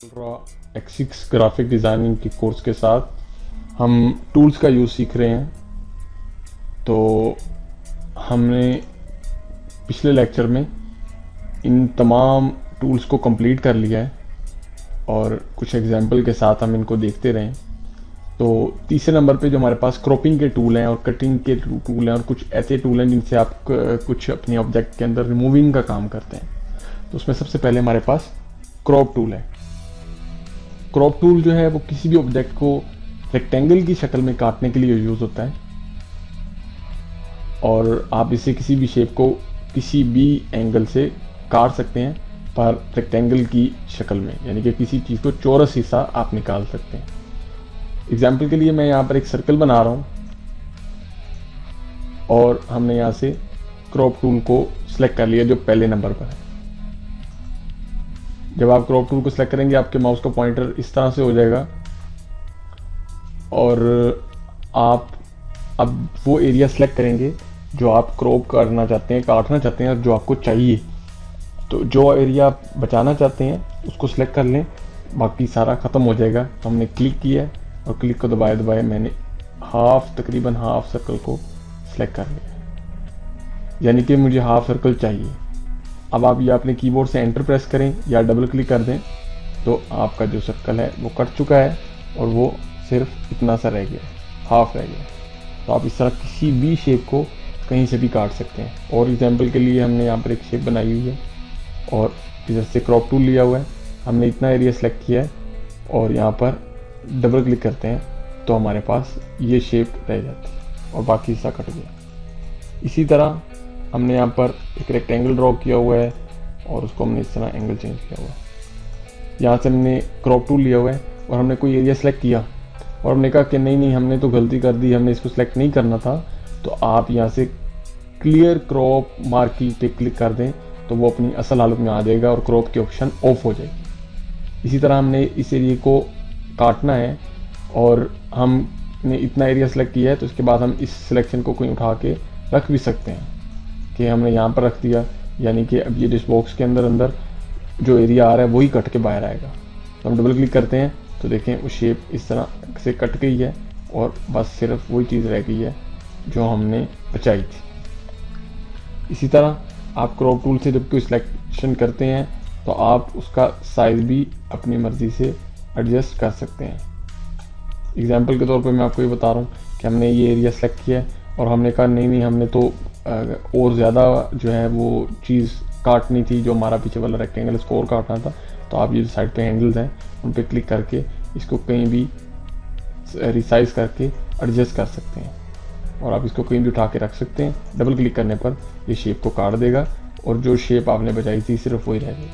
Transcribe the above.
X6 graphic designing के course के साथ हम टूल्स का यूज़ सीख रहे हैं। तो हमने पिछले लेक्चर में इन तमाम टूल्स को कंप्लीट कर लिया है और कुछ एग्जांपल के साथ हम इनको देखते रहें। तो तीसरे नंबर पे जो हमारे पास क्रॉपिंग के टूल हैं और कटिंग के टूल हैं और कुछ ऐसे टूल हैं जिनसे आप कुछ अपने ऑब्जेक्ट के अंदर रिमूविंग का काम करते हैं। तो उसमें सबसे पहले हमारे पास क्रॉप टूल है। क्रॉप टूल जो है वो किसी भी ऑब्जेक्ट को रेक्टेंगल की शक्ल में काटने के लिए यूज़ होता है और आप इसे किसी भी शेप को किसी भी एंगल से काट सकते हैं पर रेक्टेंगल की शक्ल में, यानी कि किसी चीज़ को चौरस हिस्सा आप निकाल सकते हैं। एग्जाम्पल के लिए मैं यहाँ पर एक सर्कल बना रहा हूँ और हमने यहाँ से क्रॉप टूल को सिलेक्ट कर लिया जो पहले नंबर पर है। जब आप क्रॉप टूल को सिलेक्ट करेंगे आपके माउस का पॉइंटर इस तरह से हो जाएगा और आप अब वो एरिया सेलेक्ट करेंगे जो आप क्रॉप करना चाहते हैं, काटना चाहते हैं और जो आपको चाहिए। तो जो एरिया आप बचाना चाहते हैं उसको सिलेक्ट कर लें, बाकी सारा ख़त्म हो जाएगा। तो हमने क्लिक किया और क्लिक को दबाए दबाए मैंने तकरीबन हाफ सर्कल को सिलेक्ट कर लिया, यानी कि मुझे हाफ सर्कल चाहिए। अब आप ये अपने कीबोर्ड से एंटर प्रेस करें या डबल क्लिक कर दें तो आपका जो सर्कल है वो कट चुका है और वो सिर्फ इतना सा रह गया, हाफ रह गया। तो आप इस तरह किसी भी शेप को कहीं से भी काट सकते हैं। और एग्जांपल के लिए हमने यहाँ पर एक शेप बनाई हुई है और इधर से क्रॉप टूल लिया हुआ है, हमने इतना एरिया सेलेक्ट किया है और यहाँ पर डबल क्लिक करते हैं तो हमारे पास ये शेप रह जाती है और बाकी हिस्सा कट गया। इसी तरह हमने यहाँ पर एक रेक्टेंगल ड्रॉ किया हुआ है और उसको हमने इस तरह एंगल चेंज किया हुआ है। यहाँ से हमने क्रॉप टूल लिया हुआ है और हमने कोई एरिया सेलेक्ट किया और हमने कहा कि नहीं हमने तो गलती कर दी, हमने इसको सेलेक्ट नहीं करना था। तो आप यहाँ से क्लियर क्रॉप मार्किंग पे क्लिक कर दें तो वो अपनी असल हालत में आ जाएगा और क्रॉप की ऑप्शन ऑफ हो जाएगी। इसी तरह हमने इस एरिया को काटना है और हमने इतना एरिया सेलेक्ट किया है तो उसके बाद हम इस सिलेक्शन को कहीं उठा के रख भी सकते हैं कि हमने यहाँ पर रख दिया, यानी कि अब ये डिश बॉक्स के अंदर जो एरिया आ रहा है वही कट के बाहर आएगा। तो हम डबल क्लिक करते हैं तो देखें वो शेप इस तरह से कट गई है और बस सिर्फ वही चीज़ रह गई है जो हमने बचाई थी। इसी तरह आप क्रॉप टूल से जब कोई सिलेक्शन करते हैं तो आप उसका साइज़ भी अपनी मर्ज़ी से एडजस्ट कर सकते हैं। एग्जाम्पल के तौर पे मैं आपको ये बता रहा हूँ कि हमने ये एरिया सेलेक्ट किया है और हमने कहा नहीं हमने तो और ज़्यादा जो है वो चीज़ काटनी थी, जो हमारा पीछे वाला रेक्टेंगल इसको और काटना था। तो आप ये साइड पे हैंडल्स हैं उन पे क्लिक करके इसको कहीं भी रिसाइज करके एडजस्ट कर सकते हैं और आप इसको कहीं भी उठा के रख सकते हैं। डबल क्लिक करने पर ये शेप को काट देगा और जो शेप आपने बचाई थी सिर्फ वही रह गई।